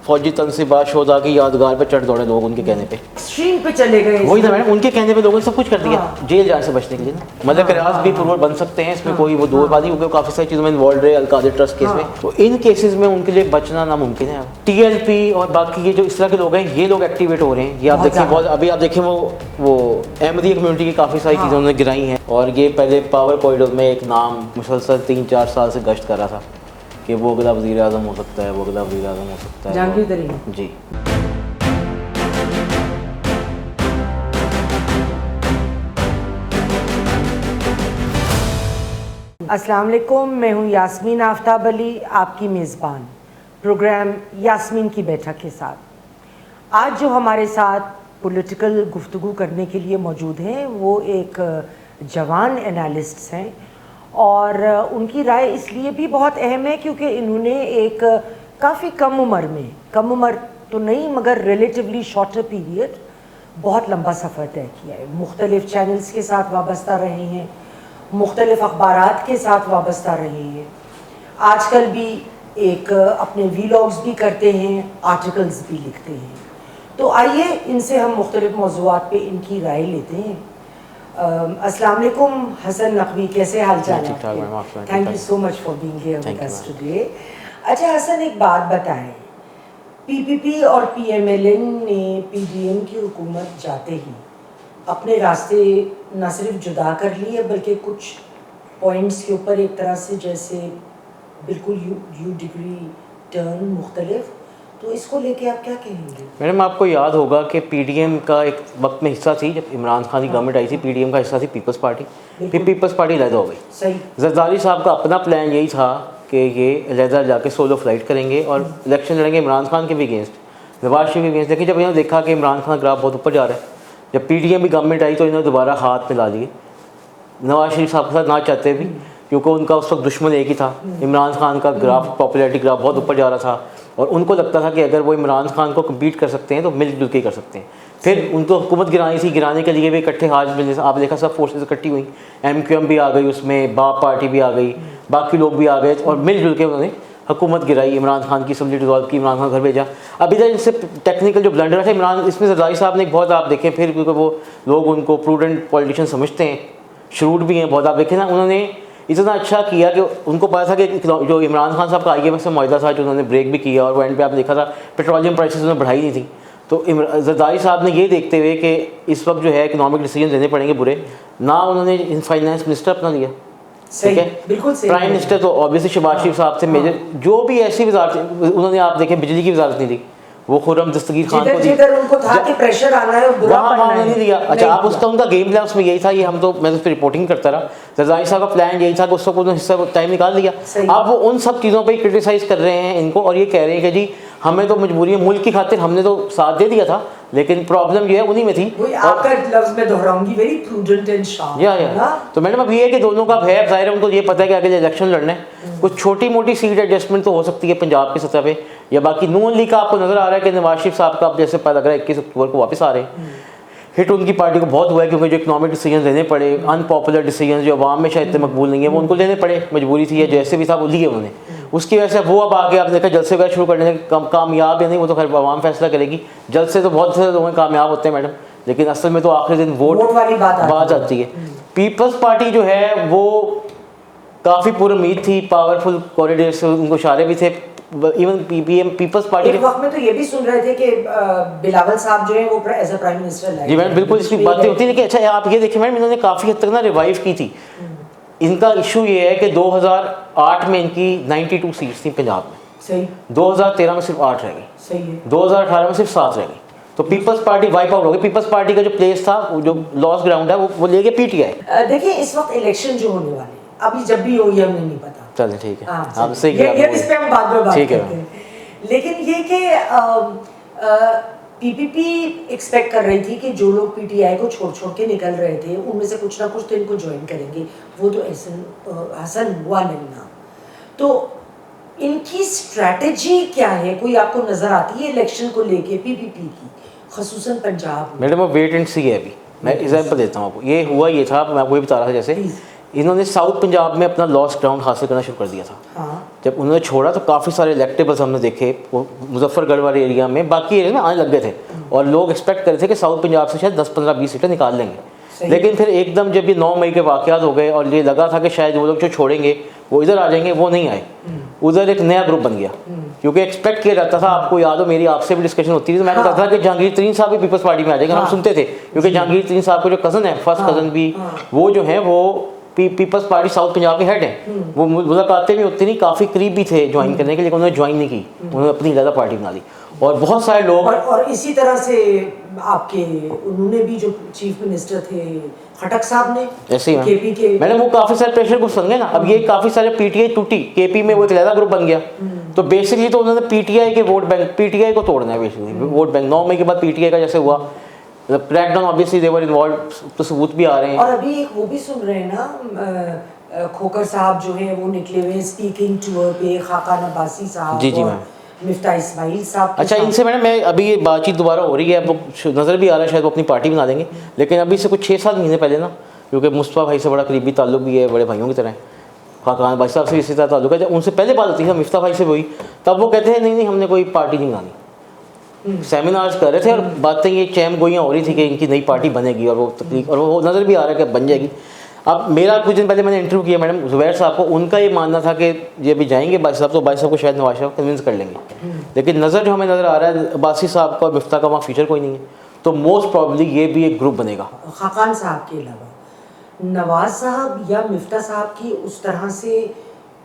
فوجی تنصیبات شہداء کی یادگار پہ چڑھ دوڑے لوگ ان کے کہنے پہ اسٹریم پہ چلے گئے. وہی نا میڈم, ان کے کہنے پہ لوگوں نے سب کچھ کر دیا جیل جانے سے بچنے کے لیے نا. مطلب ریاض بھی پرور بن سکتے ہیں, اس میں کوئی وہ دو بات نہیں, کیونکہ کافی ساری چیزوں میں انوالوڈ رہے القادر ٹرسٹ کیس میں. تو ان کیسز میں ان کے لیے بچنا ناممکن ہے. ٹی ایل پی اور باقی یہ جو اس طرح کے لوگ ہیں یہ لوگ ایکٹیویٹ ہو رہے ہیں. یہ آپ دیکھیں بہت, ابھی آپ دیکھیں وہ احمدی کمیونٹی کی کافی ساری چیزیں انہوں نے گرائی ہیں. اور یہ پہلے پاور کوریڈور میں ایک نام مسلسل 3-4 سال سے گشت کر رہا تھا کہ وہ اگلا وزیر اعظم ہو سکتا ہے, وہ اگلا وزیر اعظم ہو سکتا ہے. جہانگیر ترین جی. السلام علیکم, میں ہوں یاسمین آفتاب علی, آپ کی میزبان پروگرام یاسمین کی بیٹھک کے ساتھ. آج جو ہمارے ساتھ پولیٹیکل گفتگو کرنے کے لیے موجود ہیں وہ ایک جوان انالسٹس ہیں, اور ان کی رائے اس لیے بھی بہت اہم ہے کیونکہ انہوں نے ایک کافی کم عمر تو نہیں مگر ریلیٹیولی شارٹر پیریڈ بہت لمبا سفر طے کیا ہے. مختلف چینلز کے ساتھ وابستہ رہے ہیں, مختلف اخبارات کے ساتھ وابستہ رہے ہیں, آج کل بھی ایک اپنے ویلاگز بھی کرتے ہیں, آرٹیکلز بھی لکھتے ہیں. تو آئیے ان سے ہم مختلف موضوعات پہ ان کی رائے لیتے ہیں. السلام علیکم حسن نقوی, کیسے حال چال ہے؟ Thank you so much for being here with us today. اچھا حسن, ایک بات بتائیں, پی پی پی اور پی ایم ایل این نے پی ڈی ایم کی حکومت جاتے ہی اپنے راستے نہ صرف جدا کر لیے بلکہ کچھ پوائنٹس کے اوپر ایک طرح سے جیسے بالکل یو ڈگری ٹرن مختلف. تو اس کو لے کے آپ کیا کہیں گے؟ میڈم آپ کو یاد ہوگا کہ پی ڈی ایم کا ایک وقت میں حصہ تھی, جب عمران خان کی گورنمنٹ آئی تھی پی ڈی ایم کا حصہ تھی پیپلز پارٹی, پھر پیپلز پارٹی علیحدہ ہو گئی. صحیح. زرداری صاحب کا اپنا پلان یہی تھا کہ یہ علیحدہ جا کے سولو فلائٹ کریں گے اور الیکشن لڑیں گے عمران خان کے بھی اگینسٹ, نواز شریف کے اگینسٹ. لیکن جب انہوں نے دیکھا کہ عمران خان گراف بہت اوپر جا رہا ہے, جب پی ڈی ایم بھی گورنمنٹ آئی تو انہوں نے دوبارہ ہاتھ میں لا لیے نواز شریف صاحب کے ساتھ نہ چاہتے بھی, کیونکہ ان کا اس وقت دشمن ایک ہی تھا. عمران خان کا گراف پاپولیرٹی گراف بہت اوپر جا رہا تھا اور ان کو لگتا تھا کہ اگر وہ عمران خان کو کمپیٹ کر سکتے ہیں تو مل جل کے کر سکتے ہیں. پھر ان کو حکومت گرانی تھی, گرانے کے لیے بھی اکٹھے ہاتھ ملنے, آپ دیکھا سب فورسز اکٹھی ہوئیں, ایم کیو ایم بھی آ گئی, اس میں باپ پارٹی بھی آ گئی, باقی لوگ بھی آ گئے اور مل جل کے انہوں نے حکومت گرائی. عمران خان کی اسمبلی ڈیزالو کی, عمران خان گھر بھیجا. ابھی تک ان سے ٹیکنیکل جو بلنڈر ہے عمران, اس میں زرداری صاحب نے ایک بہت, آپ دیکھیں پھر کیونکہ وہ لوگ ان کو پروڈنٹ پولیٹیشین سمجھتے ہیں, شروڈ بھی ہیں بہت, آپ دیکھیں نا انہوں نے اتنا اچھا کیا کہ ان کو پتا تھا کہ جو عمران خان صاحب کا آئی ایم ایف سے معاہدہ تھا جو انہوں نے بریک بھی کیا, اور وہ اینڈ پہ آپ نے دیکھا تھا پیٹرولیم پرائسز انہوں نے بڑھائی نہیں تھی. تو زرداری صاحب نے یہ دیکھتے ہوئے کہ اس وقت جو ہے اکنامک ڈیسیجن لینے پڑیں گے برے, نہ انہوں نے فائنانس منسٹر اپنا لیا, ٹھیک ہے, پرائم منسٹر تو اوبیسلی شہباز شریف صاحب تھے میجر, جو بھی ایسی وزارت انہوں نے, آپ دیکھیں بجلی کی وزارت نہیں دی, وہ خرم دستگیر خان کو دی, ان کو تھا کہ پریشر آنا ہے اور برا پڑنا ہے, نہیں دیا. اچھا آپ اس کا ان کا گیم پلان اس میں یہی تھا, یہ ہم تو میں اس پہ رپورٹنگ کرتا رہا, زرداری صاحب کا پلان یہی تھا کہ اس کو انہوں نے حصہ ٹائم نکال دیا. اب وہ ان سب چیزوں پہ ہی کرٹیسائز کر رہے ہیں ان کو, اور یہ کہہ رہے ہیں کہ جی ہمیں تو مجبوری ہے ملک کی خاطر, ہم نے تو ساتھ دے دیا تھا لیکن پرابلم جو ہے انہی میں تھی. آپ کا لفظ میں دہراؤں گی, ویری پروڈنٹ اینڈ شارپ. تو میڈم اب یہ ہے کہ دونوں کا ہے, ظاہر ہے ان کو یہ پتہ ہے کہ آگے الیکشن لڑنا ہے, کچھ چھوٹی موٹی سیٹ ایڈجسٹمنٹ تو ہو سکتی ہے پنجاب کی سطح پہ, یا باقی نون لیگ کا آپ کو نظر آ رہا ہے کہ نواز شریف صاحب کا اب جیسے پتہ لگ رہا ہے 21 اکتوبر کو واپس آ رہے ہیں. ہٹ ان کی پارٹی کو بہت ہوا ہے کیونکہ جو اکنامک ڈیسیجن لینے پڑے, ان پاپولر ڈیسیجن جو عوام میں شاید مقبول نہیں ہے, وہ ان کو لینے پڑے, مجبوری تھی, یا جیسے بھی تھا وہ لیے انہوں نے. اس کی وجہ سے وہ اب آگے آپ نے دیکھا جلسے وغیرہ شروع کرنے سے کامیاب یا نہیں وہ تو خیر عوام فیصلہ کرے گی. جلسے تو بہت سے لوگ کامیاب ہوتے ہیں میڈم, لیکن اصل میں تو آخری دن ووٹ والی بات آتی ہے. پیپلز پارٹی جو ہے وہ کافی پر امید تھی, پاورفل کوریڈور سے ان کو اشارے بھی تھے. ایون پیپلز پارٹی ایک وقت میں تو یہ بھی سن رہے تھے کہ بلاول صاحب جو ہیں وہ ایز اے پرائم منسٹر لائے. جی میڈم بالکل اس کی باتیں ہوتی ہیں, لیکن اچھا آپ یہ دیکھیں میڈم انہوں نے کافی حد تک نا ریوائیو کی تھی. ان کا ایشو یہ ہے کہ 2008 میں ان کی 92 سیٹس تھیں پنجاب میں, صحیح, 2013 میں صرف 8 رہ گئی, صحیح ہے, 2018 میں صرف 7 رہ گئی. تو پیپلز پارٹی وائپ آؤٹ ہو گئی. پیپلز پارٹی کا جو پلیس تھا, جو لاس گراؤنڈ ہے, وہ لے کے پی ٹی آئی. دیکھیں اس وقت الیکشن جو ہونے والے ہیں, ابھی جب بھی ہو یہ ہمیں نہیں پتا, چلیں ٹھیک ہے, آپ سے اس پہ ہم بعد میں بات کرتے ہیں. لیکن یہ کہ پی پی پی ایکسپیکٹ کر رہی تھی کہ جو لوگ پی ٹی آئی کو چھوڑ کے نکل رہے تھے ان میں سے کچھ نہ کچھ تو ان کو جوائن کریں گے, وہ تو حسن ہوا نہیں نا. تو ان کی اسٹریٹجی کیا ہے, کوئی آپ کو نظر آتی ہے الیکشن کو لے کے پی پی پی کی, خصوصاً پنجاب میں؟ میڈم وہ ویٹ اینڈ سی ہے. ابھی میں ایگزامپل دیتا ہوں آپ کو. یہ ہوا یہ تھا, میں آپ کو یہ بتا رہا تھا, جیسے انہوں نے ساؤتھ پنجاب میں اپنا لاسٹ گراؤنڈ حاصل کرنا شروع کر دیا تھا. ہاں جب انہوں نے چھوڑا تو کافی سارے الیکٹیبلس ہم نے دیکھے وہ مظفر گڑھ والے ایریا میں، باقی ایریا میں آنے لگ گئے تھے، اور لوگ ایکسپیکٹ کر رہے تھے کہ ساؤتھ پنجاب سے شاید 10-15-20 سیٹیں نکال لیں گے. لیکن پھر ایک دم جب یہ 9 مئی کے واقعات ہو گئے اور یہ لگا تھا کہ شاید وہ لوگ جو چھوڑیں گے وہ ادھر آ جائیں گے، وہ نہیں آئے. ادھر ایک نیا گروپ بن گیا، کیونکہ ایکسپیکٹ کیا جاتا تھا. آپ کو یاد ہو میری آپ سے بھی ڈسکشن ہوتی تھی تو میں کہتا تھا کہ جہانگیر ترین صاحب بھی پیپلز پارٹی میں آ جائیں گے. ہم سنتے تھے کیونکہ جہانگیر ترین صاحب کو جو کزن ہے، فرسٹ کزن بھی، وہ جو ہیں وہ پیپلز پارٹی ساؤتھ پنجاب کے ہیڈ ہیں. وہ ملاقاتیں بھی ہوتی نہیں، کافی قریب بھی تھے جوائن کرنے کے، لیکن انہوں نے جوائن نہیں کی، انہوں نے اپنی علیحدہ پارٹی بنا لی. اور بہت سارے لوگ اور اسی طرح سے آپ کے انہوں نے بھی جو چیف منسٹر تھے خٹک صاحب نے ایسے ہی کے پی کے میں نے وہ کافی سارے پریشر گروپ بن گئے نا. اب یہ کافی سارے پی ٹی آئی ٹوٹی، کے پی میں وہ ایک علیحدہ گروپ بن گیا. تو بیسکلی تو انہوں نے پی ٹی آئی کے vote bank, P T I کو توڑنا ہے بیسکلی ووٹ بینک. 9 مئی کے بعد پی ٹی آئی کا جیسے ہوا crackdown, obviously they were involved, تو ثبوت بھی آ رہے ہیں. اور ابھی ایک وہ بھی سن رہے ہیں نا، کھوکر صاحب جو ہیں وہ نکلے ہوئے اسپیکنگ ٹور پہ، خاقان عباسی صاحب جی اور مفتاح اسماعیل صاحب. اچھا ان سے میڈم میں ابھی یہ بات چیت دوبارہ ہو رہی ہے، اب نظر بھی آ رہا ہے شاید وہ اپنی پارٹی بنا دیں گے. لیکن ابھی سے کچھ 6-7 مہینے پہلے نا، کیونکہ مصطفیٰ بھائی سے بڑا قریبی تعلق بھی ہے، بڑے بھائیوں کی طرح. خاقان بھائی صاحب سے اسی طرح تعلق ہے. جب ان سے پہلے بات ہوتی ہے مفتاح بھائی سے ہوئی، تب وہ کہتے ہیں نہیں ہم نے کوئی پارٹی نہیں بنانی. سیمینارز کر رہے تھے اور باتیں یہ چیم گوئیاں ہو رہی تھی کہ ان کی نئی پارٹی بنے گی، اور وہ تقریب، اور وہ نظر بھی آ رہا ہے کہ بن جائے گی. اب میرا کچھ دن پہلے میں نے انٹرویو کیا میڈم زبیر صاحب کو، ان کا یہ ماننا تھا کہ یہ بھی جائیں گے بھائی صاحب، تو بھائی صاحب کو شاید نواز شریف کنونس کر لیں گے. لیکن نظر جو ہمیں نظر آ رہا ہے عباسی صاحب کا اور مفتاح کا وہاں فیوچر کوئی نہیں ہے، تو موسٹ پرابلی یہ بھی ایک گروپ بنے گا. خاقان صاحب کے علاوہ نواز صاحب یا مفتاح صاحب کی اس طرح سے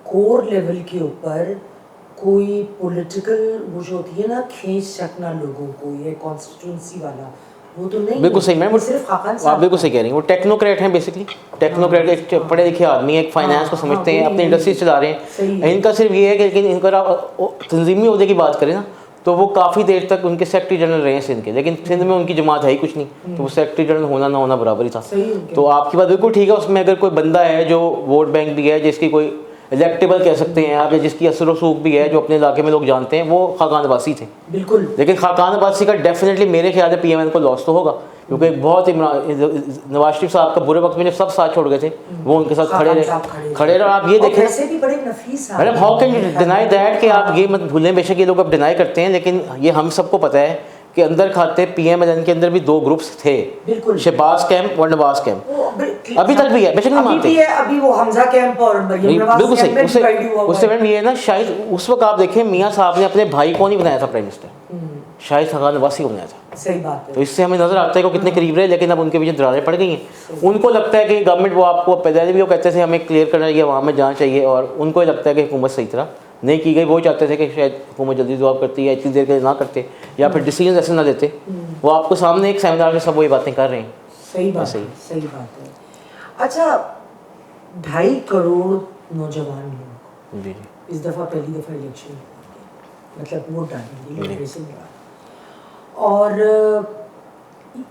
کور لیول کے اوپر کوئی پولیٹیکل وہ جو ہوتی ہے نا کھینچ رکھنا لوگوں کو، یہ کانسٹیٹوئنسی والا، وہ تو نہیں. بالکل صحیح میم، صرف خاقان آپ صاحب بالکل صحیح کہہ رہی ہیں. وہ ٹیکنوکریٹ ہیں بیسکلی، ٹیکنوکریٹ ایک پڑھے لکھے آدمی ہیں، ایک فائنانس کو سمجھتے ہیں، اپنی انڈسٹریز چلا رہے ہیں. ان کا صرف یہ ہے کہ لیکن ان کا تنظیمی عہدے کی بات کریں نا تو وہ کافی دیر تک ان کے سیکرٹری جنرل رہے ہیں سندھ کے، لیکن سندھ میں ان کی جماعت ہے ہی کچھ نہیں، تو وہ سیکرٹری جنرل ہونا نہ ہونا برابر ہی تھا. تو آپ کی بات بالکل ٹھیک ہے. اس میں اگر کوئی بندہ ہے جو ووٹ بینک بھی ہے، جس کی کوئی الیکٹیبل کہہ سکتے ہیں آپ، یا جس کی اثر و رسوخ بھی ہے، جو اپنے علاقے میں لوگ جانتے ہیں، وہ خاقان عباسی تھے. بالکل. لیکن خاقان عباسی کا ڈیفینیٹلی میرے خیال ہے پی ایم این کو لاس تو ہوگا، کیونکہ بہت نواز شریف صاحب کا برے وقت میں جب سب ساتھ چھوڑ گئے تھے وہ ان کے ساتھ کھڑے رہے. اور آپ یہ دیکھیں madam how can you deny that, کہ آپ یہ مت بھولیں، بے شک یہ لوگ اب ڈینائی کرتے ہیں، لیکن یہ ہم سب کو پتہ ہے کہ اندر کھاتے پی ایم ایل این کے اندر بھی 2 گروپس تھے، شہباز کیمپ اور نواز کیمپ. ابھی تک بھی ہے، بے شک نہیں مانتے. ابھی وہ حمزہ کیمپ اور بالکل صحیح. اس سے میڈم یہ ہے نا، شاید اس وقت آپ دیکھیں میاں صاحب نے اپنے بھائی کو نہیں بنایا تھا پرائم منسٹر، شاید خاقان عباسی کو بنایا تھا. صحیح بات ہے. تو اس سے ہمیں نظر آتا ہے کہ وہ کتنے قریب رہے، لیکن اب ان کے پیچھے دراریں پڑ گئی ہیں. ان کو لگتا ہے کہ گورنمنٹ، وہ آپ کو پہلے بھی وہ کہتے تھے ہمیں کلیئر کرنا چاہیے، عوام میں جانا چاہیے، اور ان کو یہ لگتا ہے کہ حکومت صحیح طرح نہیں کی گئی. وہ چاہتے تھے کہ شاید حکومت جلدی جواب کرتی ہے، اتنی دیر کے نہ کرتے، یا پھر ڈیسیجن ایسے نہ لیتے. وہ آپ کو سامنے ایک سیمینار میں سب وہی باتیں کر رہے ہیں. صحیح بات ہے، صحیح بات ہے. اچھا 2.5 کروڑ نوجوان لوگ جی اس دفعہ پہلی دفعہ الیکشن مطلب ووٹ ڈالیں گے، اور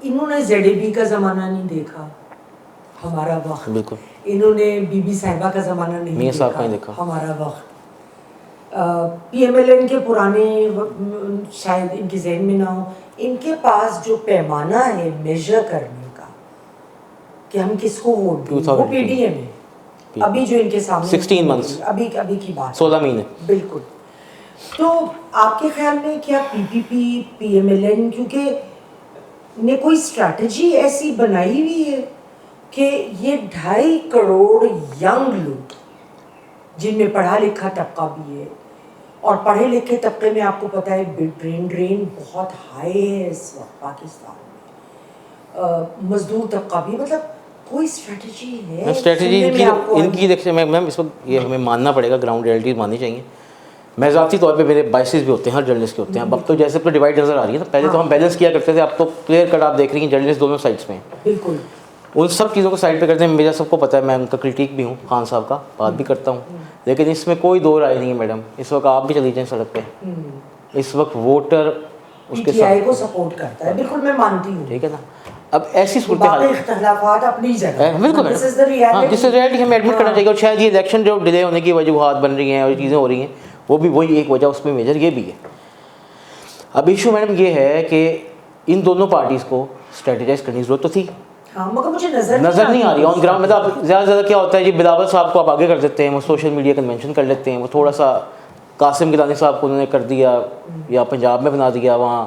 انہوں نے زیڈ اے بی کا زمانہ نہیں دیکھا، ہمارا وقت. بالکل. انہوں نے بی بی صاحبہ کا زمانہ نہیں دیکھا، ہمارا وقت. پی ایم ایل این کے پرانے شاید ان کے ذہن میں نہ ہو. ان کے پاس جو پیمانہ ہے میجر کرنے کا کہ ہم کس کو ووٹ دیں، وہ پی ڈی ایم ہے. ابھی جو ان کے سامنے 16 months، ابھی کی بات، 16 مہینے. بالکل. تو آپ کے خیال میں کیا پی پی پی، پی ایم ایل این کیونکہ نے کوئی اسٹریٹجی ایسی بنائی ہوئی ہے کہ یہ 2.5 کروڑ ینگ لوگ جن میں پڑھا لکھا طبقہ بھی ہے، اور پڑھے لکھے طبقے میں آپ کو پتہ ہے برین ڈرین بہت ہائی ہے اس وقت پاکستان میں، مزدور طبقہ بھی، مطلب کوئی اسٹریٹجی ہے؟ اسٹریٹجی ان کی دیکھتے ہیں میم، اس وقت یہ ہمیں ماننا پڑے گا، گراؤنڈ ریئلٹیز ماننی چاہیے. میں ذاتی طور پہ میرے بائسز بھی ہوتے ہیں، ہر جرنلسٹ کے ہوتے ہیں. اب تو جیسے تو ڈیوائڈ نظر آ رہی ہے نا، پہلے تو ہم بیلنس کیا کرتے تھے، اب تو کلیئر کٹ آپ دیکھ رہی ہیں جرنلسٹ دونوں سائڈس میں ہیں. بالکل. ان سب چیزوں کو سائڈ پہ کرتے ہیں. میرا سب کو پتہ ہے، میں ان کا کرٹیک بھی ہوں، خان صاحب کا بات بھی کرتا ہوں، لیکن اس میں کوئی دو رائے نہیں ہے میڈم. اس وقت آپ بھی چلی جائیں سڑک پہ، اس وقت ووٹر اس کے ساتھ کو سپورٹ کرتا ہے. بالکل میں مانتی ہوں، ٹھیک ہے نا. اب ایسی صورتحال، اختلافات اپنی جگہ، بالکل ہاں، جس سے ریئلٹی ہمیں ایڈمٹ کرنا چاہیے. اور شاید یہ الیکشن جو ڈیلے ہونے کی وجوہات بن رہی ہیں اور چیزیں ہو رہی ہیں، وہ بھی وہی ایک وجہ اس میں میجر یہ بھی ہے. اب ایشو میڈم یہ ہے کہ ان دونوں پارٹیز کو اسٹریٹجائز کرنے کی ضرورت تو تھی. ہاں مگر مجھے نظر نہیں آ رہی آن گراؤنڈ. مطلب زیادہ سے زیادہ کیا ہوتا ہے جی بلاول صاحب کو آپ آگے کر دیتے ہیں, وہ سوشل میڈیا کنونشن کر لیتے ہیں, وہ تھوڑا سا قاسم گیلانی صاحب کو انہوں نے کر دیا یا پنجاب میں بنا دیا, وہاں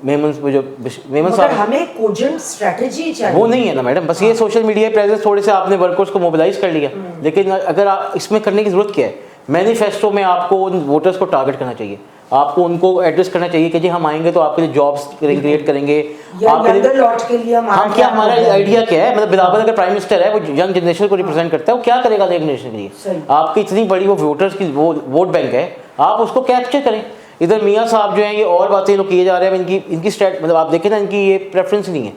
میمن صاحب ہمیں کوجنٹ اسٹریٹجی چاہیے. وہ نہیں ہے نا میڈم, بس یہ سوشل میڈیا پریزنس تھوڑے سے آپ نے ورکرس کو موبلائز کر لیا. لیکن اگر آپ اس میں کرنے کی ضرورت کیا ہے, مینیفیسٹو میں آپ کو ان ووٹرس کو ٹارگٹ کرنا چاہیے, آپ کو ان کو ایڈریس کرنا چاہیے کہ جی ہم آئیں گے تو آپ کے لیے جابس کریٹ کریں گے, آپ کے لیے ہم کیا, ہمارا آئیڈیا کیا ہے. مطلب بلاول اگر پرائم منسٹر ہے, وہ ینگ جنریشن کو ریپرزینٹ کرتا ہے, وہ کیا کرے گا ینگ جنریشن کے لیے. آپ کی اتنی بڑی وہ ووٹرس کی وہ ووٹ بینک ہے, آپ اس کو کیپچر کریں. ادھر میاں صاحب جو ہیں یہ اور باتیں لوگ کیے جا رہے ہیں, ان کی مطلب آپ دیکھیں نا, ان کی یہ پریفرنس نہیں ہے,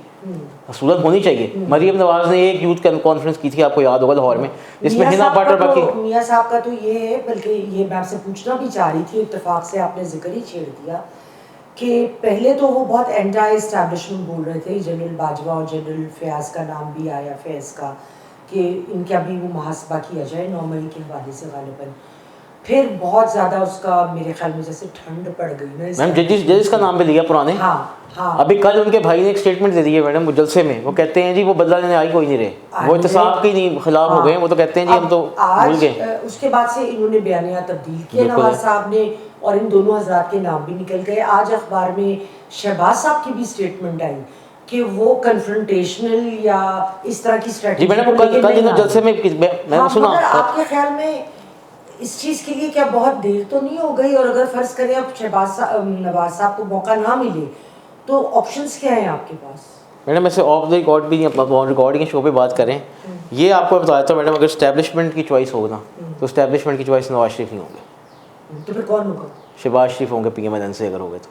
صورت ہونی چاہیے. مریم نواز نے ایک یوتھ کانفرنس کی تھی, آپ کو یاد ہوگا لاہور میں, جس میں ہنا بٹ اور باقی. میاں صاحب کا تو یہ ہے, بلکہ یہ میں آپ سے پوچھنا بھی چاہ رہی تھی, اتفاق سے آپ نے ذکر ہی چھیڑ دیا کہ پہلے تو وہ بہت اینٹائی اسٹیبلشمنٹ بول رہے تھے, جنرل باجوہ اور جنرل فیاض کا نام بھی آیا, فیض کا, کہ ان کا بھی وہ محاسبہ کیا جائے 9 مئی کے حوالے سے غالباً. پھر بہت زیادہ اس کا میرے خیال میں جیسے ٹھنڈ پڑ گئی نا. میم ججز کا نام بھی لیا پرانے. ہاں ہاں, ابھی کل ان کے بھائی نے ایک اسٹیٹمنٹ دے دی ہے میڈم, وہ جلسے میں وہ کہتے ہیں جی وہ بدلہ لینے آئی کوئی نہیں رہے, وہ احتساب کے نہیں خلاف ہو گئے ہیں, وہ تو کہتے ہیں جی ہم تو بھول گئے. اس کے بعد سے انہوں نے بیانیہ تبدیل کیا نواز صاحب نے, اور ان دونوں حضرات کے نام بھی نکل گئے. آج اخبار میں شہباز صاحب کی بھی اسٹیٹمنٹ آئی کہ وہ کنفرنٹیشنل یا اس طرح کی اسٹریٹجی. جی میڈم وہ کل جلسے میں نے سنا. آپ کے خیال میں اس چیز کے لیے کیا بہت دیر تو نہیں ہو گئی, اور اگر فرض کریں اب نواز صاحب کو موقع نہ ملے تو آپشنس کیا ہیں آپ کے پاس؟ میڈم ایسے آف دا ریکارڈ بھی نہیں, ریکارڈنگ کے شو پہ بات کریں, یہ آپ کو بتایا تھا میڈم, اگر اسٹیبلشمنٹ کی چوائس ہوگا تو اسٹیبلشمنٹ کی چوائس نواز شریف نہیں ہوں گے, تو پھر کون ہوگا؟ شہباز شریف ہوں گے پی ایم ایل این سے اگر ہوگے تو.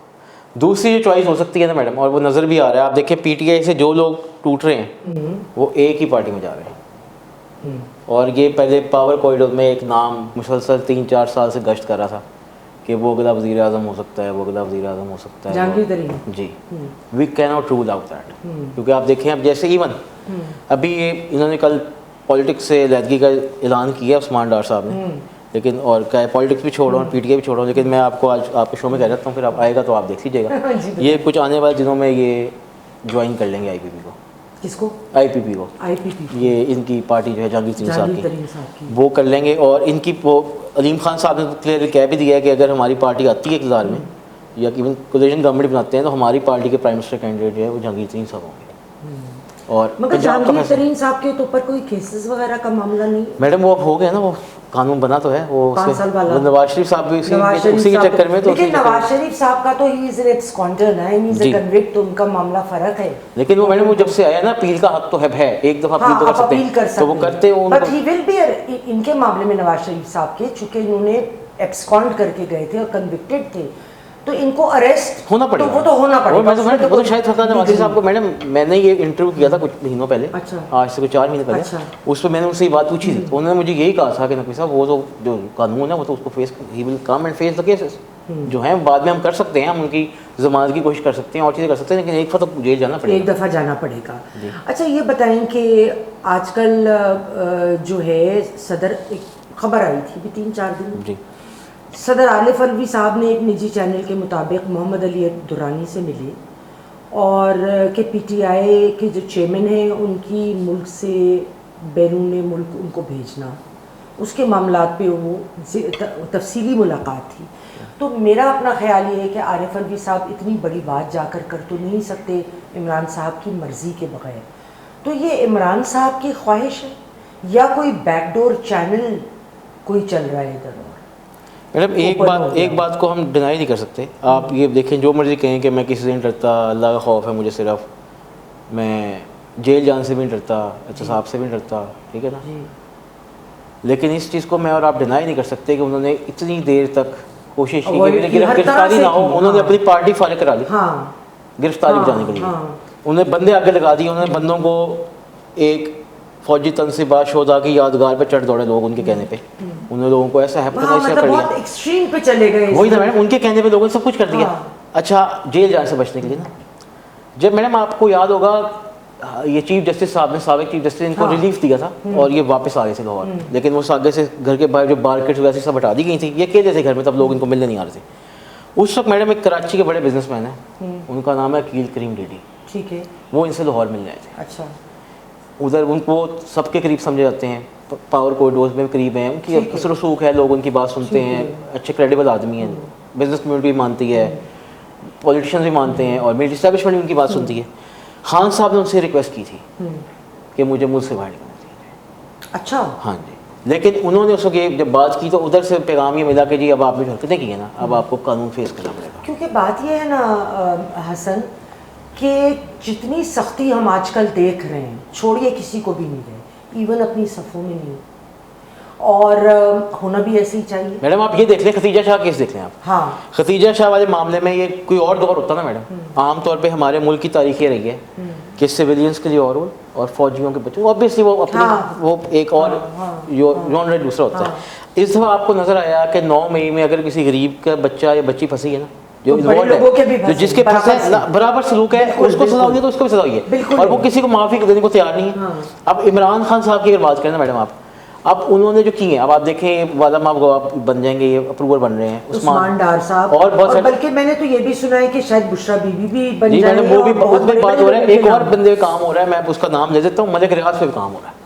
دوسری جو چوائس ہو سکتی ہے نا میڈم, اور وہ نظر بھی آ رہا ہے, آپ دیکھیں پی ٹی آئی سے جو لوگ ٹوٹ رہے ہیں وہ ایک ہی پارٹی میں جا رہے ہیں. اور یہ پہلے پاور کوریڈور میں ایک نام مسلسل 3-4 سال سے گشت کر رہا تھا کہ وہ اگلا وزیر اعظم ہو سکتا ہے, وہ اگلا وزیر اعظم ہو سکتا ہے, جہانگیر ترین. جی وی کی ناٹ رول آؤٹ دیٹ, کیونکہ آپ دیکھیں اب جیسے ایون ابھی یہ انہوں نے کل پالیٹکس سے علیحدگی کا اعلان کیا عثمان ڈار صاحب نے, لیکن اور کیا پالیٹکس بھی چھوڑ رہا ہوں, پی ٹی آئی بھی چھوڑ رہا ہوں, لیکن میں آپ کو آج آپ کے شو میں کہہ دیتا ہوں, پھر آپ آئے گا تو آپ دیکھ لیجیے گا, یہ کچھ آنے والے دنوں میں یہ جوائن کر لیں گے آئی پی پی کو. کس کو؟ آئی پی پی کو. یہ ان کی پارٹی جو ہے جہانگیر ترین صاحب کی, وہ کر لیں گے. اور ان کی وہ علیم خان صاحب نے کلیئرلی کہہ بھی دیا ہے کہ اگر ہماری پارٹی آتی ہے اقتدار میں یا ایون کولیشن گورنمنٹ بناتے ہیں تو ہماری پارٹی کے پرائم منسٹر کینڈیڈیٹ جو ہے وہ جہانگیر ترین صاحب ہوں گے. اور مگر جہانگیر ترین صاحب کے اوپر کوئی کیسز وغیرہ کا معاملہ نہیں میڈم, وہ ہو گیا نا, وہ قانون بنا تو ہے, وہ نواز شریف صاحب بھی اسی کے چکر میں. تو لیکن نواز شریف صاحب کا تو ہی از این ایکس-کانٹر نا, ہی از اے کنوکٹ, تو ان کا معاملہ فرق ہے. لیکن وہ میڈم وہ جب سے آیا نا اپیل کا حق تو ہے, ایک دفعہ اپیل تو کر سکتے ہیں, تو وہ کرتے ہیں. بٹ ہی ول بی, ان کے معاملے میں نواز شریف صاحب کے چونکہ انہوں نے ایبسکانڈ کر کے گئے تھے اور کنوکٹڈ تھے, تو ان کو اریسٹ ہونا پڑے گا. وہ تو ہونا پڑے گا. وہ تو شاید فقط نواز صاحب کو میڈم, میں نے یہ انٹرویو کیا تھا کچھ مہینوں پہلے, آج سے 4 مہینے پہلے, اس پہ میں نے ان سے یہ بات پوچھی تھی, تو انہوں نے مجھے یہی کہا تھا کہ نقوی صاحب وہ تو جو قانون ہے وہ تو اس کو face, he will come and face the cases جو ہیں, بعد میں ہم کر سکتے ہیں, ہم ان کی ضمانت کی کوشش کر سکتے ہیں اور چیزیں کر سکتے ہیں, لیکن ایک دفعہ تو جیل جانا پڑے گا, ایک دفعہ جانا پڑے گا. اچھا یہ بتائیں کہ آج کل جو ہے صدر, ایک خبر آئی تھی بھی 3-4 دن, جی صدر عارف الوی صاحب نے ایک نجی چینل کے مطابق محمد علی دورانی سے ملے اور کہ پی ٹی آئی کے جو چیئرمین ہیں ان کی ملک سے بیرون ملک ان کو بھیجنا, اس کے معاملات پہ وہ تفصیلی ملاقات تھی. تو میرا اپنا خیال یہ ہے کہ عارف الوی صاحب اتنی بڑی بات جا کر تو نہیں سکتے عمران صاحب کی مرضی کے بغیر. تو یہ عمران صاحب کی خواہش ہے یا کوئی بیک ڈور چینل کوئی چل رہا ہے ادھر؟ میڈم ایک بات کو ہم ڈینائی نہیں کر سکتے. آپ یہ دیکھیں, جو مرضی کہیں کہ میں کسی سے نہیں ڈرتا, اللہ کا خوف ہے مجھے صرف, میں جیل جانے سے بھی نہیں ڈرتا, احتساب سے بھی نہیں ڈرتا, ٹھیک ہے نا, لیکن اس چیز کو میں اور آپ ڈینائی نہیں کر سکتے کہ انہوں نے اتنی دیر تک کوشش کی کہ گرفتاری نہ ہو. انہوں نے اپنی پارٹی فارغ کرا لی گرفتاری بچانے کے لیے, انہوں نے بندے آگے لگا دیے, انہوں نے بندوں کو ایک فوجی تنصیبات شہداء کی یادگار پہ چڑھ دوڑے لوگ ان کے کہنے پہ, انہوں نے لوگوں کو ایسا ہیپنائز کر دیا, ایکسٹریم پہ چلے گئے. وہی تھا میڈم, ان کے کہنے پہ لوگوں نے سب کچھ کر دیا. اچھا جیل جانے سے بچنے کے لیے نا, جب میڈم آپ کو یاد ہوگا یہ چیف جسٹس صاحب نے, سابق چیف جسٹس, ان کو ریلیف دیا تھا اور یہ واپس آ گئے تھے لاہور, لیکن وہ آگے سے گھر کے باہر جو مارکیٹ ویسے سب ہٹا دی گئی تھی, یہ اکیلے تھے گھر میں, تب لوگ ان کو ملنے نہیں آ رہے تھے. اس وقت میڈم ایک کراچی کے بڑے بزنس مین ہیں, ان کا نام ہے عقیل کریم ڈیڈی, ٹھیک ہے, وہ ان سے لاہور ملنے آئے تھے. اچھا ادھر ان کو سب کے قریب سمجھے جاتے ہیں, پاور کوریڈورز میں قریب ہیں, ان کی اثر رسوخ ہے, لوگ ان کی بات سنتے ہیں, اچھے کریڈیبل آدمی ہیں, بزنس کمیونٹی بھی مانتی ہے, پولیٹیشنز بھی مانتے ہیں, اور میری اسٹیبلشمنٹ بھی ان کی بات سنتی ہے. خان صاحب نے ان سے ریکویسٹ کی تھی کہ مجھے ملک سے باہر نکلنا چاہیے. اچھا. ہاں جی, لیکن انہوں نے اس کو جب بات کی تو ادھر سے پیغام یہ ملا کہ جی اب آپ نے جو حرکتیں کی ہیں نا, اب آپ کو قانون فیس کرنا پڑے گا. کیونکہ بات یہ ہے نا حسن کہ جتنی سختی ہم آج کل دیکھ رہے ہیں, چھوڑیے کسی کو بھی نہیں رہے, ایون اپنی صفوں میں نہیں, اور ہونا بھی ایسے ہی چاہیے. میڈم آپ یہ دیکھ لیں, ختیجہ شاہ کیس دیکھ لیں آپ. ہاں, ختیجہ شاہ والے معاملے میں یہ کوئی اور دور ہوتا نا میڈم, عام طور پہ ہمارے ملک کی تاریخ یہ رہی ہے کہ سویلینس کے لیے اور رول اور فوجیوں کے بچوں, اوبیسلی وہ اپنے وہ ایک اور جانرا دوسرا ہوتا ہے. اس دفعہ آپ کو نظر آیا کہ 9 مئی میں اگر کسی غریب کا بچہ یا بچی پھنسی ہے نا, جو جس کے پھنسے برابر سلوک ہے, اس کو سزا ہوئی ہے تو اس کو بھی سزا ہوئی ہے, اور وہ کسی کو معافی دینے کو تیار نہیں ہے. اب عمران خان صاحب کی اگر بات کریں نا میڈم آپ, اب انہوں نے جو کی ہیں, اب آپ دیکھیں وعدہ ماف گواہ بن جائیں گے, یہ اپروور بن رہے ہیں عثمان ڈار صاحب, اور بہت سارے, بلکہ میں نے تو یہ بھی سنا ہے کہ شاید بشرا بی بی بھی بن جی جائیں میڈم گے. وہ بھی بہت بڑی بات ہو رہا ہے. ایک اور بندے کا کام ہو رہا ہے, میں اس کا نام لے دیتا ہوں, ملک ریاض پہ بھی کام ہو رہا ہے.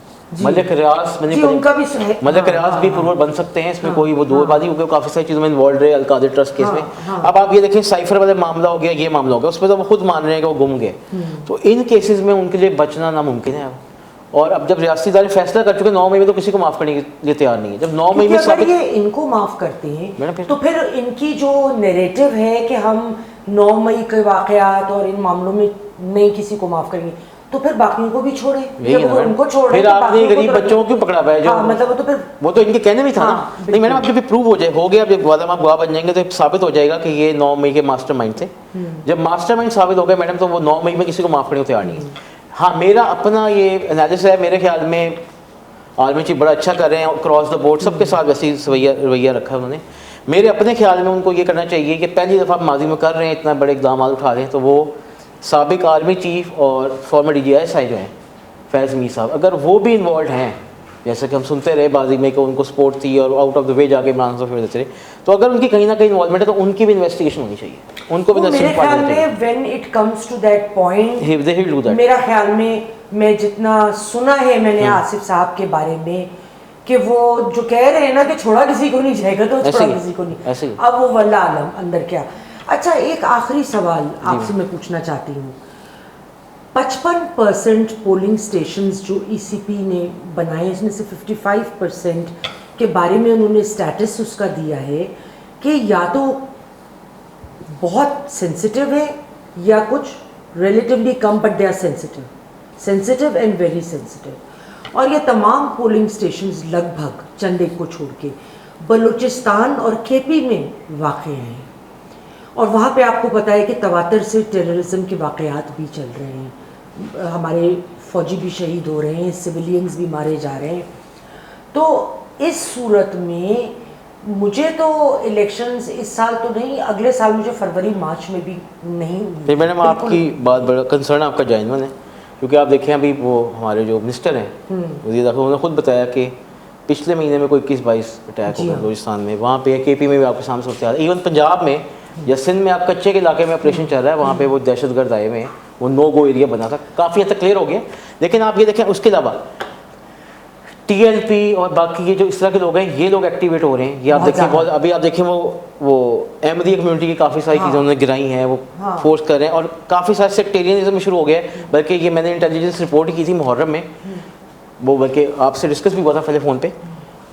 ملک ریاض ملک ریاض بھی اپروور بن سکتے ہیں, اس میں کوئی وہ دو بازی, کیونکہ کافی ساری چیزوں میں انوالوڈ رہے القادر ٹرسٹ کیس میں. اب آپ یہ دیکھیں سائفر والے معاملہ ہو گیا, یہ معاملہ ہو گیا, اس میں تو وہ خود مان رہے ہیں کہ وہ گم گئے. تو ان کیسز میں ان کے لیے بچنا ناممکن ہے. اور اب جب ریاستی ادارے فیصلہ کر چکے 9 مئی میں, تو کسی کو معاف کرنے کے لیے تیار نہیں ہے. جب 9 مئی میں اگر یہ ان کو معاف کرتے ہیں تو پھر ان کی جو نیریٹو ہے کہ ہم 9 مئی کے واقعات اور ان معاملوں میں نہیں کسی کو معاف کریں گے, تو پھر باقیوں کو بھی چھوڑیں. ان کو چھوڑیں, پھر آپ نے غریب بچوں کو کیوں پکڑا ہوا ہے؟ جو مطلب وہ تو ان کے کہنے میں تھا نا. نہیں میڈم, اب جب پروو ہو جائے, ہو گیا, اب جب وعدہ ماف گواہ بن جائیں گے تو ثابت ہو جائے گا کہ یہ 9 مئی کے ماسٹر مائنڈ تھے. جب ماسٹر مائنڈ ثابت ہو گئے میڈم, تو وہ 9 مئی میں کسی کو معاف کرنے کو تیار نہیں ہے. ہاں, میرا اپنا یہ انالیسس ہے, میرے خیال میں آرمی چیف بڑا اچھا کر رہے ہیں, اکراس دا بورڈ سب کے ساتھ ویسے رویہ رکھا ہے انہوں نے. میرے اپنے خیال میں ان کو یہ کرنا چاہیے کہ پہلی دفعہ ماضی میں کر رہے ہیں, اتنا بڑے اقدامات اٹھا رہے ہیں, تو وہ سابق آرمی چیف اور فارمر DGI جو ہیں فیض میر صاحب, اگر وہ بھی انوالوڈ ہیں, جیسے کہ ہم سنتے رہے بازی میں کہ ان کو سپورٹ تھی اور آؤٹ آف دا وے جا کے عمران خان دیتے رہے, تو اگر ان کی کہیں نہ کہیں انوالومنٹ ہے تو ان کی بھی انویسٹیگیشن ہونی چاہیے. ان کو بھی میرے خیال میں when it comes to that point, میرا خیال میں جتنا سنا ہے میں نے آصف صاحب کے بارے میں, کہ وہ جو کہہ رہے ہیں نا کہ چھوڑا کسی کو نہیں جائے گا, تو چھوڑا کسی کو نہیں. اب وہ واللہ عالم اندر کیا. اچھا, ایک آخری سوال آپ سے میں پوچھنا چاہتی ہوں. 55% پولنگ اسٹیشنز جو ECP نے بنائے, اس میں سے 55% کے بارے میں انہوں نے اسٹیٹس اس کا دیا ہے کہ یا تو بہت سینسٹیو ہے یا کچھ ریلیٹیولی کم, but they are sensitive and very sensitive. اور یہ تمام پولنگ اسٹیشنز لگ بھگ چند ایک کو چھوڑ کے بلوچستان اور KP میں واقع ہیں, اور وہاں پہ آپ کو پتہ ہے کہ تواتر سے ٹیررزم کے واقعات بھی چل رہے ہیں, ہمارے فوجی بھی شہید ہو رہے ہیں, سویلینز بھی مارے جا رہے ہیں. تو اس صورت میں مجھے تو الیکشنز اس سال تو نہیں, اگلے سال مجھے فروری مارچ میں بھی نہیں. میڈم آپ کی بات بڑا کنسرن آپ کا جائنون ہے, کیونکہ آپ دیکھیں ابھی وہ ہمارے جو منسٹر ہیں وزیر داخلہ, انہوں نے خود بتایا کہ پچھلے مہینے میں کوئی 21-22 اٹیک ہو گیا بلوچستان میں. وہاں پہ KP میں بھی آپ کے سامنے صورتحال, ایون پنجاب میں یا سندھ میں آپ کچے کے علاقے میں آپریشن چل رہا ہے, وہاں پہ وہ دہشت گرد آئے ہوئے ہیں, وہ نو گو ایریا بنا تھا, کافی حد تک کلیئر ہو گیا. لیکن آپ یہ دیکھیں اس کے علاوہ TLP اور باقی یہ جو اس طرح کے لوگ ہیں, یہ لوگ ایکٹیویٹ ہو رہے ہیں. یہ آپ دیکھیں بہت, ابھی آپ دیکھیں وہ احمدی کمیونٹی کی کافی ساری چیزیں انہوں نے گرائی ہیں, وہ فورس کر رہے ہیں, اور کافی سارے سیکٹیرینزم شروع ہو گیا ہے. بلکہ یہ میں نے انٹیلیجنس رپورٹ کی تھی محرم میں, وہ بلکہ آپ سے ڈسکس بھی ہوا تھا پہلے فون پہ,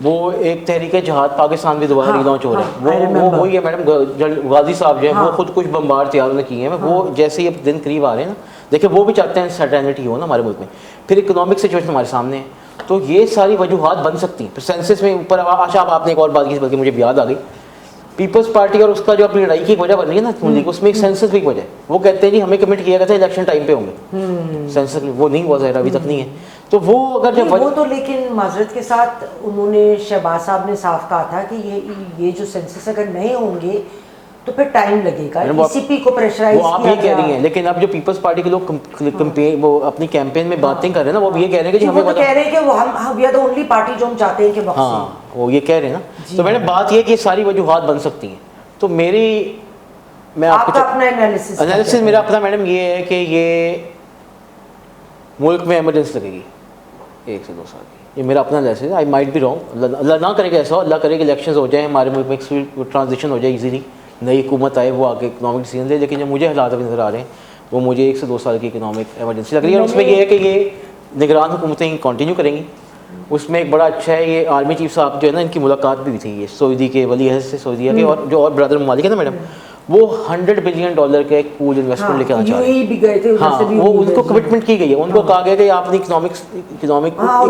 وہ ایک تحریک جہاد پاکستان بھی دوبارہ ری لانچ ہو رہا ہے. وہ وہی ہے میڈم, غازی صاحب جو ہیں وہ خود کچھ بمبار تیار نے کیے ہیں. وہ جیسے ہی دن قریب آ رہے ہیں نا, دیکھیں وہ بھی چاہتے ہیں سرٹینٹی ہو نا ہمارے ملک میں. پھر اکنامک سچویشن ہمارے سامنے ہے, تو یہ ساری وجوہات بن سکتی ہیں. پھر سینسس میں اوپر آشا آپ نے ایک اور بات کی, بلکہ مجھے یاد آ گئی, پیپلز پارٹی اور اس کا جو اپنی لڑائی کی ایک وجہ بن رہی ہے نا, اس میں ایک سینسس بھی ایک وجہ ہے. وہ کہتے ہیں جی ہمیں کمٹ کیا گیا تھا الیکشن ٹائم پہ ہوں گے, سینسس وہ نہیں ہوا ظاہر, ابھی تک نہیں ہے. تو وہ اگر جب وہ تو, لیکن معذرت کے ساتھ انہوں نے, شہباز صاحب نے صاف کہا تھا کہ یہ جو سینسس اگر نہیں ہوں گے تو پھر ٹائم لگے گا. ECP کو پریشرائز وہ آپ یہ کہہ رہی ہیں, لیکن اب جو پیپلز پارٹی کے لوگ وہ اپنی کیمپین میں باتیں کر رہے ہیں نا, وہ بھی یہ کہہ رہے ہیں کہ ہمیں کہہ رہے ہیں کہ ہم یا تو اونلی پارٹی جو ہم چاہتے ہیں کہ ہاں, وہ یہ کہہ رہے ہیں نا. تو میڈم بات یہ کہ یہ ساری وجوہات بن سکتی ہیں. تو میں آپ کا اپنا انالیسس میرا اپنا میڈم یہ ہے کہ یہ ملک میں ایمرجنسی لگے گی. 1 سے 2 سال کی, یہ میرا اپنا انالیسس ہے. آئی مائٹ بی رانگ, اللہ نہ کرے کہ ایسا ہو, اللہ کرے کہ الیکشنز ہو جائیں ہمارے ملک میں, ٹرانزیشن ہو جائے ایزیلی, نئی حکومت آئے, وہ آگے اکنامک ڈیسیزن لے. لیکن جو مجھے حالات ابھی نظر آ رہے ہیں وہ مجھے 1 سے 2 سال کی اکنامک ایمرجنسی لگ رہی ہے. اور اس میں یہ ہے کہ یہ نگران حکومتیں کنٹینیو کریں گی. اس میں ایک بڑا اچھا ہے, یہ آرمی چیف صاحب جو ہے نا, ان کی ملاقات بھی ہوئی تھی یہ سعودی کے ولی عہد سے, سعودیہ کے, اور جو اور برادر ممالک ہے نا میڈم, وہ $100 بلین کا ایک پول انویسٹمنٹ لے کے آنا چاہ رہے ہیں. بھی گئے تھے, ہاں, وہ ان کو کمٹمنٹ کی گئی ہے, ان کو کہا گیا کہ آپ نے اکنامی کو اسٹیبلائز کریں,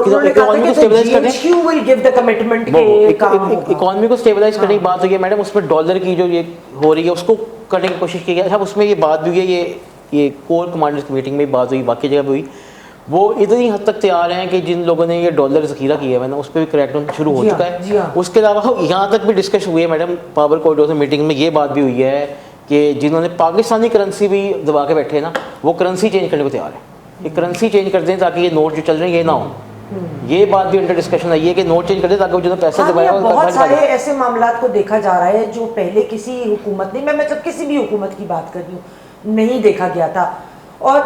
اکانومی کو اسٹیبلائز کرنے کی بات ہوئی ہے میڈم. اس میں ڈالر کی جو یہ ہو رہی ہے اس کو کرنے کی کوشش کی گئی. اچھا, اس میں یہ بات بھی ہوئی ہے, یہ کور کمانڈرز کی میٹنگ میں بات ہوئی, باقی جگہ بھی ہوئی. وہ اتنی حد تک تیار ہیں کہ جن لوگوں نے یہ ڈالر ذخیرہ کیا ہے نا, اس پہ بھی کریک ڈاؤن شروع ہو چکا ہے. اس کے علاوہ یہاں تک بھی ڈسکش ہوئی ہے میڈم, پاور کوریڈور میٹنگ میں یہ بات بھی ہوئی ہے کہ جنہوں نے پاکستانی کرنسی بھی دبا کے بیٹھے ہیں نا, وہ کرنسی چینج کرنے کو تیار ہے. یہ کرنسی چینج کر دیں تاکہ یہ نوٹ جو چل رہے ہیں یہ نہ ہو. یہ بات بھی انڈر ڈسکشن آئی ہے کہ نوٹ چینج کر دیں تاکہ وہ جنہوں نے پیسہ دبایا. بہت سارے ایسے معاملات کو دیکھا جا رہا ہے جو پہلے کسی حکومت نے, میں مطلب کسی بھی حکومت کی بات کر رہی ہوں, نہیں دیکھا گیا تھا. اور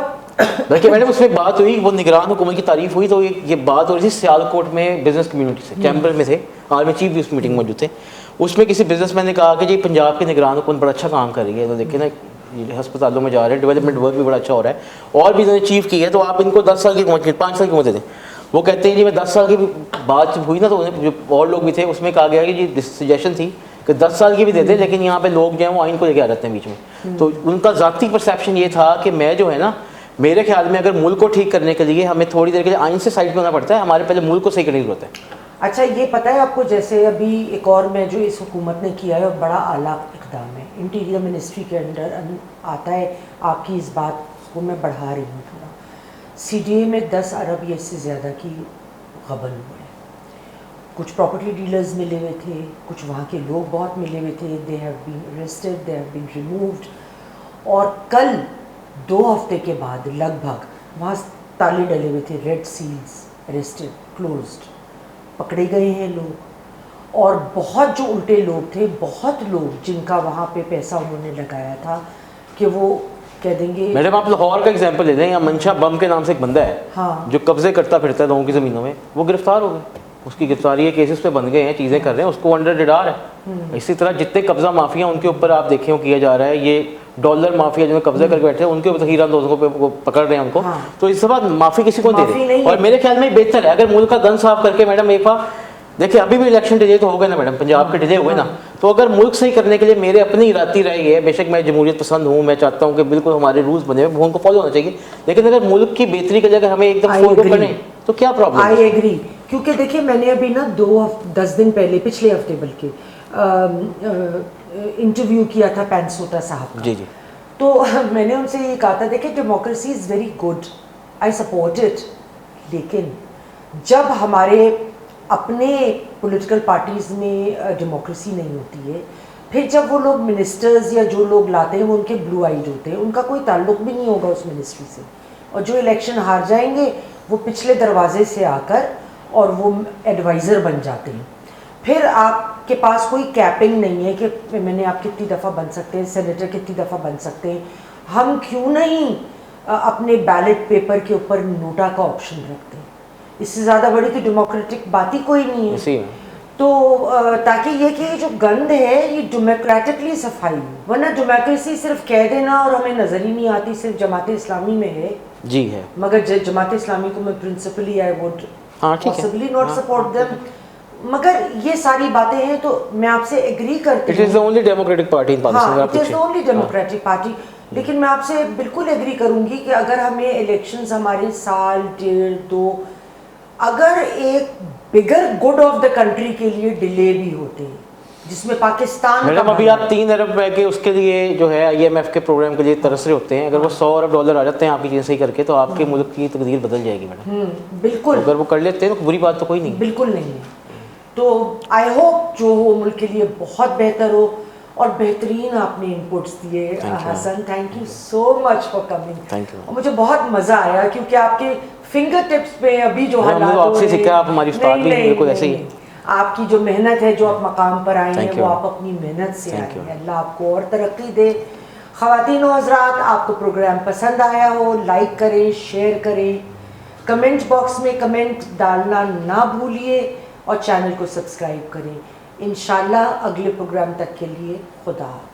بلکہ میڈم اس میں بات ہوئی, وہ نگران حکومت کی تعریف ہوئی, تو یہ بات ہو رہی تھی سیالکوٹ میں بزنس کمیونٹی سے, چیمبر میں تھے, آرمی چیف بھی اس میٹنگ میں موجود تھے. اس میں کسی بزنس مین نے کہا کہ جی پنجاب کی نگران حکومت بڑا اچھا کام کر رہی ہے, تو دیکھیں نا ہسپتالوں میں جا رہے ہیں, ڈیولپمنٹ ورک بھی بڑا اچھا ہو رہا ہے, اور بھی انہوں نے چیف کی ہے, تو آپ ان کو 10 سال کی 5 سال کی عمر دے دیں. وہ کہتے ہیں جی میں 10 سال کی بات ہوئی نا, تو جو اور لوگ بھی تھے اس میں کہا گیا کہ جی سجیشن تھی کہ 10 سال کی بھی دے دیں, لیکن یہاں پہ لوگ جو ہیں وہ آئین کو لے کے آ جاتے ہیں بیچ میں. تو ان کا ذاتی پرسیپشن یہ تھا کہ میں جو ہے نا, میرے خیال میں اگر ملک کو ٹھیک کرنے کے لیے ہمیں تھوڑی دیر کے لیے آئین سے سائڈ پہ ہونا پڑتا ہے, ہمارے پہلے ملک کو صحیح کرنے کی ضرورت ہے. اچھا, یہ پتہ ہے آپ کو, جیسے ابھی ایک اور میں جو اس حکومت نے کیا ہے اور بڑا اعلیٰ اقدام ہے, انٹیریئر منسٹری کے انڈر آتا ہے, آپ کی اس بات کو میں بڑھا رہی ہوں تھوڑا. CDA میں 10 ارب یا اس سے زیادہ کی غبن ہوئے. کچھ پراپرٹی ڈیلرز ملے ہوئے تھے, کچھ وہاں کے لوگ بہت ملے ہوئے تھے. They have been arrested, they have been removed. اور کل 2 ہفتے کے بعد لگ بھگ وہاں تالے ڈلے ہوئے تھے, ریڈ سیلز, اریسٹڈ, کلوزڈ, پکڑے گئے ہیں لوگ. اور بہت جو الٹے لوگ تھے, بہت لوگ جن کا وہاں پہ پیسہ انہوں نے لگایا تھا کہ وہ کہہ دیں گے. میڈم آپ لاہور کا ایگزامپل لے لیں, یا منشا بم کے نام سے ایک بندہ ہے جو قبضے کرتا پھرتا ہے لوگوں کی زمینوں میں, وہ گرفتار ہو گئے. اس کی گرفتاری ہے, کیسز پہ بن گئے ہیں, چیزیں کر رہے ہیں, اس کو انڈر ریڈار ہے. اسی طرح جتنے قبضہ مافیا ان کے اوپر آپ دیکھیں کیا جا رہا ہے, یہ ڈالر مافیا جو قبضہ کر کے بیٹھے ہیں ان کے اوپر ذخیرہ اندوزوں کو پکڑ رہے ہیں ان کو. تو اس بات معافی کسی کو دے رہے. اور میرے خیال میں بہتر ہے اگر ملک کا گن صاف کر کے, میڈم ایک بار دیکھیں ابھی بھی الیکشن ڈیلے تو ہو گئے نا میڈم, پنجاب کے ڈیلے ہوئے نا, تو اگر ملک صحیح کرنے کے لیے میرے اپنی ارادی رائے یہ ہے, بے شک میں جمہوریت پسند ہوں, میں چاہتا ہوں کہ بالکل ہمارے رولز بنے ہوئے ان کو فالو ہونا چاہیے, لیکن اگر ملک کی بہتری کے لیے اگر ہمیں ایک دم فالو کریں تو کیا پرابلم ہے. آئی ایگری, کیونکہ دیکھیے میں نے ابھی نا 10 دن پہلے, پچھلے ہفتے بلکہ, انٹرویو کیا تھا پینسوٹا صاحب کا. جی جی. تو میں نے ان سے یہ کہا تھا, دیکھیں democracy is very good, I support it, لیکن جب ہمارے اپنے پولیٹیکل پارٹیز میں ڈیموکریسی نہیں ہوتی ہے, پھر جب وہ لوگ منسٹرز یا جو لوگ لاتے ہیں وہ ان کے بلو آئیڈ ہوتے ہیں, ان کا کوئی تعلق بھی نہیں ہوگا اس منسٹری سے, اور جو الیکشن ہار جائیں گے وہ پچھلے دروازے سے آ کر اور وہ ایڈوائزر بن جاتے ہیں. پھر آپ کے پاس کوئی کیپنگ نہیں ہے کہ میں نے آپ کتنی دفعہ بن سکتے ہیں, سینیٹر کتنی دفعہ بن سکتے ہیں. ہم کیوں نہیں اپنے بیلٹ پیپر کے اوپر نوٹا کا آپشن رکھتے ہیں, اس سے زیادہ بڑی تو ڈیموکریٹک بات ہی کوئی نہیں ہے. تو تاکہ یہ کہ جو گند ہے یہ ڈیموکریٹکلی صفائی ہو, ورنہ ڈیموکریسی صرف کہہ دینا اور ہمیں نظر ہی نہیں آتی صرف جماعت اسلامی میں ہے. جی ہے, مگر جماعت اسلامی کو میں principally I would possibly not support them, مگر یہ ساری باتیں ہیں. تو میں آپ سے ایگری کرتی ہوں, it is the only democratic party in Pakistan. It is the only democratic party. لیکن میں آپ سے بالکل ایگری کروں گی کہ اگر ہمیں الیکشنز ہمارے سال 1.5-2 اگر ایک بگر گڈ آف دا کنٹری کے لیے ڈیلے بھی ہوتے ہیں, جس میں پاکستان میڈم ابھی آپ 3 ارب کے اس کے لیے جو ہے IMF کے پروگرام کے لیے ترس رہے ہوتے ہیں, اگر وہ $100 ارب آ جاتے ہیں آپ کی چیزیں صحیح کر کے, تو آپ کے ملک کی تقدیر بدل جائے گی میڈم. بالکل, اگر وہ کر لیتے ہیں تو بری بات تو کوئی نہیں, بالکل نہیں ہے. تو آئی ہوپ جو ہو ملک کے لیے بہت بہتر ہو, اور بہترین آپ نے انپٹس دیے Hasan. Thank you so much for coming, اور مجھے بہت مزہ آیا کیونکہ آپ کے فنگر ٹپس پہ ابھی جو حالات آپ سے سیکھا, آپ ہماری استاد بھی بالکل ایسے ہی, آپ کی جو محنت ہے, جو آپ مقام پر آئے ہیں وہ آپ اپنی محنت سے آئے ہیں. اللہ آپ کو اور ترقی دے. خواتین و حضرات, آپ کو پروگرام پسند آیا ہو لائک کریں, شیئر کریں, کمنٹ باکس میں کمنٹ ڈالنا نہ بھولیے اور چینل کو سبسکرائب کریں. انشاءاللہ اگلے پروگرام تک کے لیے خدا حافظ.